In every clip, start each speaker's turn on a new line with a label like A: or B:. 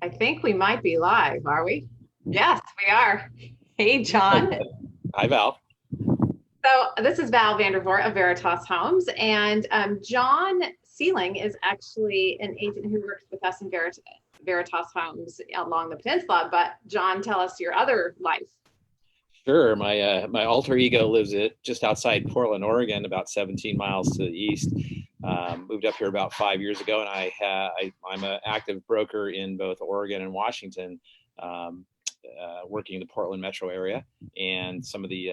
A: I think we might be live, are we? Yes, we are. Hey, John.
B: Hi, Val.
A: So this is Val Vandervort of Veritas Homes, and John Sieling is actually an agent who works with us in Veritas Homes along the peninsula. But John, tell us your other life.
B: Sure. My alter ego lives just outside Portland, Oregon, about 17 miles to the east. Moved up here about 5 years ago, and I'm an active broker in both Oregon and Washington, working in the Portland metro area and some of the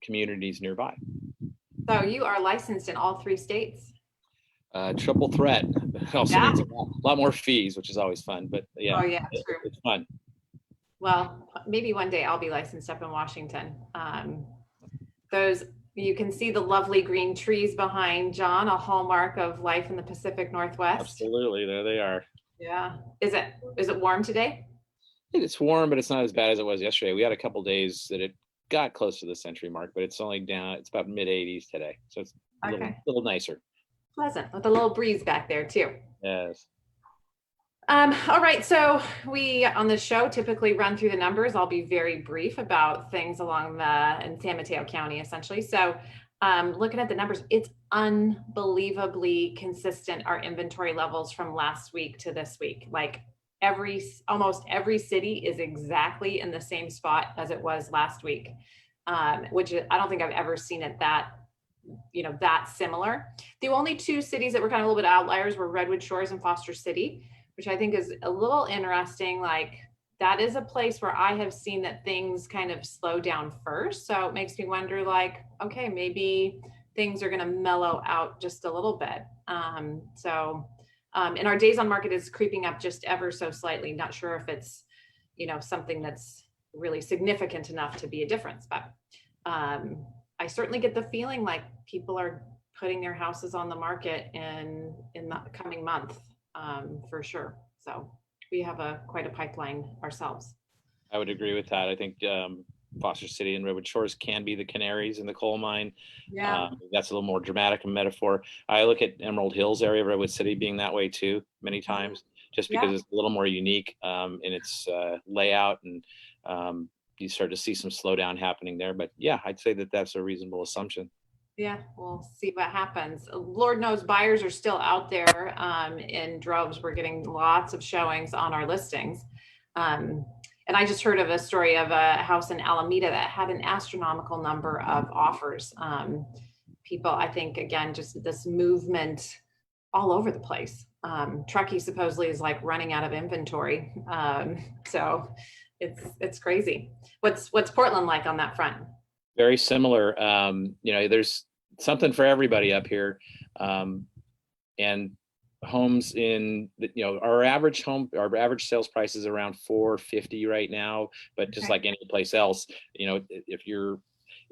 B: communities nearby.
A: So you are licensed in all three states.
B: Triple threat. It also
A: Yeah.
B: means a lot more fees, which is always fun. But yeah,
A: Oh, yeah, true.
B: it's fun.
A: Well, maybe one day I'll be licensed up in Washington. Those You can see the lovely green trees behind John, a hallmark of life in the Pacific Northwest.
B: Absolutely, there they are.
A: Yeah. Is it warm today?
B: It's warm, but it's not as bad as it was yesterday. We had a couple days that it got close to the century mark, but it's only down. It's about mid 80s today, so it's a little nicer.
A: Pleasant with a little breeze back there too.
B: Yes.
A: All right, so we on the show typically run through the numbers. I'll be very brief about things in San Mateo County, essentially. So, looking at the numbers, it's unbelievably consistent. Our inventory levels from last week to this week, like almost every city is exactly in the same spot as it was last week, which I don't think I've ever seen it that similar. The only two cities that were kind of a little bit outliers were Redwood Shores and Foster City, which I think is a little interesting. Like that is a place where I have seen that things kind of slow down first. So it makes me wonder like, okay, maybe things are going to mellow out just a little bit. And our days on market is creeping up just ever so slightly. Not sure if it's, something that's really significant enough to be a difference, but I certainly get the feeling like people are putting their houses on the market in the coming month, for sure. So we have quite a pipeline ourselves.
B: I would agree with that. I think Foster City and Redwood Shores can be the canaries in the coal mine.
A: Yeah.
B: That's a little more dramatic a metaphor. I look at Emerald Hills area, Redwood City being that way too, many times, just because it's a little more unique in its layout, and you start to see some slowdown happening there. But yeah, I'd say that that's a reasonable assumption.
A: Yeah, we'll see what happens. Lord knows buyers are still out there in droves. We're getting lots of showings on our listings. And I just heard of a story of a house in Alameda that had an astronomical number of offers. People, I think, again, just this movement all over the place. Truckee supposedly is like running out of inventory. So it's crazy. What's Portland like on that front?
B: Very similar. There's something for everybody up here. And homes our average sales price is around 450 right now, but just like any place else, if you're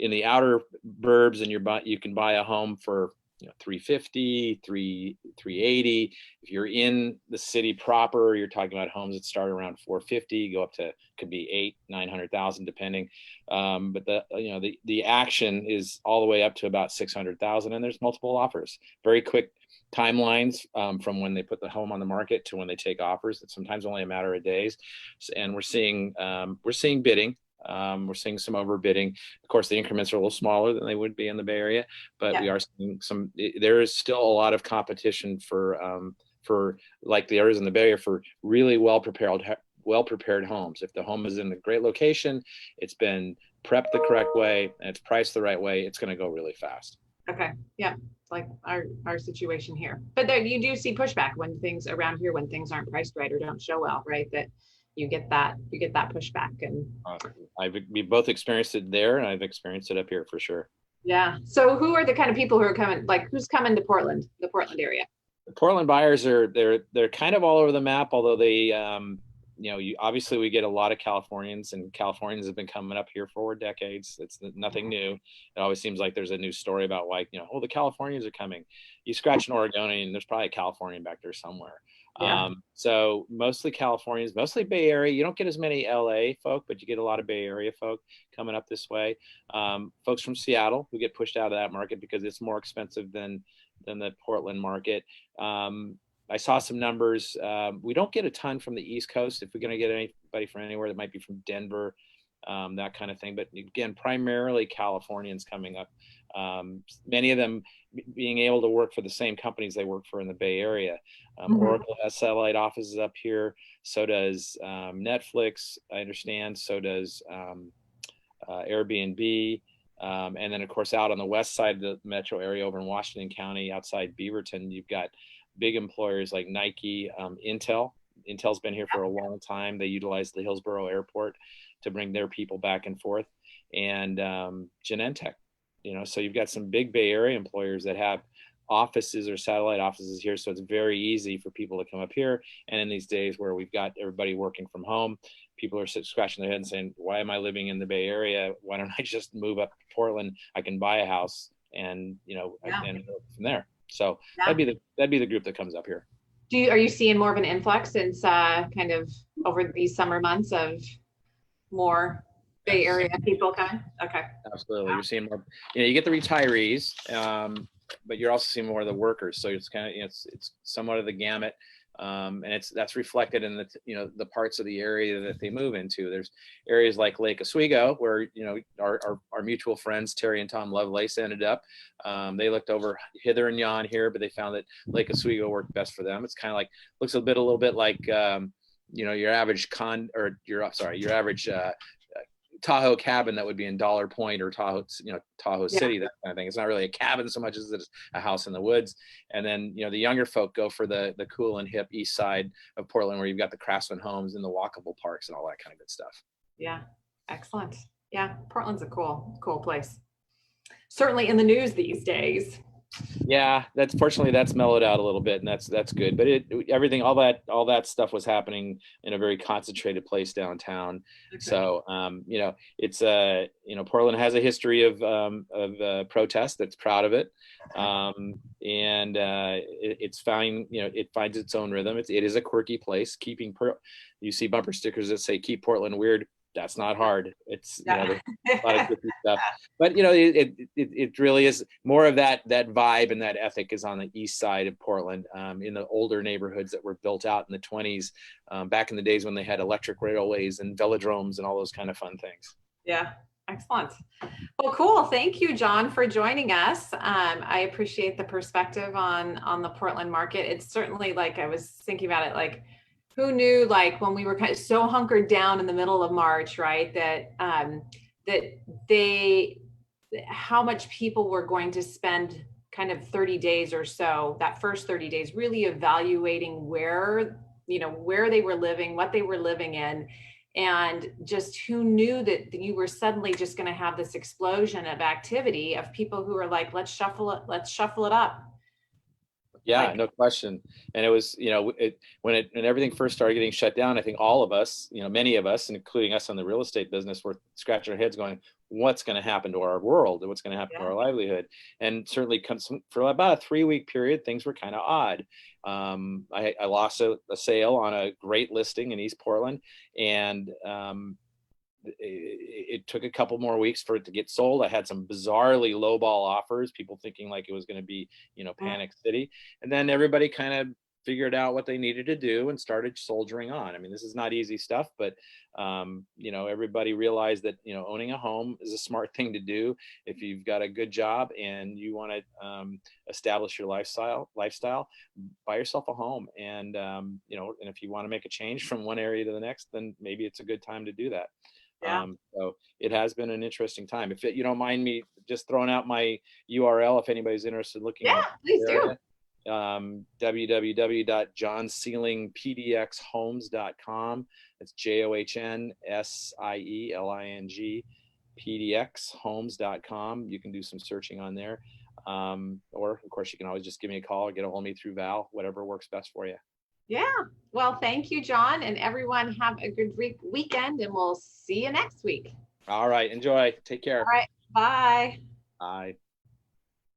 B: in the outer burbs and you can buy a home for 350, 380. If you're in the city proper, you're talking about homes that start around 450, go up to, could be 800,000-900,000 depending. But the action is all the way up to about 600,000, and there's multiple offers. Very quick timelines from when they put the home on the market to when they take offers. It's sometimes only a matter of days, and we're seeing bidding. We're seeing some overbidding. Of course, the increments are a little smaller than they would be in the Bay Area, but we are seeing there is still a lot of competition for like there is in the Bay Area for really well prepared homes. If the home is in a great location, it's been prepped the correct way, and it's priced the right way, it's going to go really fast.
A: Okay. Yeah. It's like our situation here. But there, you do see pushback when things around here, when things aren't priced right or don't show well, right? That you get that pushback. And
B: we both experienced it there, and I've experienced it up here for sure.
A: Yeah. So who are the kind of people who are coming, like who's coming to Portland, the Portland area?
B: The Portland buyers they're kind of all over the map, although they obviously we get a lot of Californians, and Californians have been coming up here for decades. It's nothing new. It always seems like there's a new story about like, the Californians are coming. You scratch an Oregonian, and there's probably a Californian back there somewhere. Yeah. So mostly Californians, mostly Bay Area. You don't get as many LA folk, but you get a lot of Bay Area folk coming up this way. Folks from Seattle who get pushed out of that market because it's more expensive than than the Portland market. I saw some numbers. We don't get a ton from the East Coast. If we're going to get anybody from anywhere, that might be from Denver, that kind of thing. But again, primarily Californians coming up. Many of them being able to work for the same companies they work for in the Bay Area. Oracle has satellite offices up here. So does Netflix, I understand. So does Airbnb. And then, of course, out on the west side of the metro area over in Washington County, outside Beaverton, you've got big employers like Nike, Intel. Intel's been here for a long time. They utilize the Hillsborough Airport to bring their people back and forth, and Genentech. So you've got some big Bay Area employers that have offices or satellite offices here. So it's very easy for people to come up here. And in these days where we've got everybody working from home, people are scratching their head and saying, why am I living in the Bay Area? Why don't I just move up to Portland? I can buy a house and, and go from there. So that'd be the group that comes up here.
A: Are you seeing more of an influx since kind of over these summer months of more Bay Area people coming? Okay.
B: Absolutely. Wow. You're seeing more, you get the retirees, but you're also seeing more of the workers. So it's kind of, it's somewhat of the gamut. And that's reflected in the parts of the area that they move into. There's areas like Lake Oswego where, our mutual friends, Terry and Tom Lovelace, ended up. They looked over hither and yon here, but they found that Lake Oswego worked best for them. It's kind of like, looks a little bit like, your average your average, Tahoe cabin that would be in Dollar Point or Tahoe City, that kind of thing. It's not really a cabin so much as it's a house in the woods. And then, the younger folk go for the cool and hip east side of Portland, where you've got the Craftsman homes and the walkable parks and all that kind of good stuff.
A: Yeah. Excellent. Yeah. Portland's a cool place. Certainly in the news these days.
B: Yeah, that's mellowed out a little bit, and that's good. But all that stuff was happening in a very concentrated place downtown. Okay. So it's Portland has a history of protest. That's proud of it, and it's fine. It finds its own rhythm. It is a quirky place. You see bumper stickers that say "Keep Portland Weird." That's not hard. It's there's a lot of different stuff, but it really is more of that vibe and that ethic is on the east side of Portland, in the older neighborhoods that were built out in the 20s, back in the days when they had electric railways and velodromes and all those kind of fun things.
A: Yeah, excellent. Well, cool. Thank you, John, for joining us. I appreciate the perspective on the Portland market. It's certainly, like, I was thinking about it, like, who knew, like, when we were kind of so hunkered down in the middle of March, right, that how much people were going to spend kind of 30 days or so, that first 30 days, really evaluating where they were living, what they were living in, and just who knew that you were suddenly just going to have this explosion of activity of people who are like, let's shuffle it up.
B: Yeah, no question. And it was, when everything first started getting shut down, I think all of us, many of us, including us in the real estate business, were scratching our heads going, what's going to happen to our world? What's going to happen to our livelihood? And certainly for about a 3-week period, things were kind of odd. I lost a sale on a great listing in East Portland, and it took a couple more weeks for it to get sold. I had some bizarrely lowball offers, people thinking like it was going to be, Panic City. And then everybody kind of figured out what they needed to do and started soldiering on. I mean, this is not easy stuff, but, everybody realized that, owning a home is a smart thing to do. If you've got a good job and you want to establish your lifestyle, buy yourself a home. And, and if you want to make a change from one area to the next, then maybe it's a good time to do that. Yeah. So it has been an interesting time. If you don't mind me just throwing out my URL, if anybody's interested in looking.
A: Yeah, please do.
B: www.johnsielingpdxhomes.com. It's JOHNSIELING pdxhomes.com. You can do some searching on there. Or of course you can always just give me a call or get a hold of me through Val, whatever works best for you.
A: Yeah. Well, thank you, John, and everyone have a good weekend, and we'll see you next week.
B: All right. Enjoy. Take care.
A: All right. Bye.
B: Bye.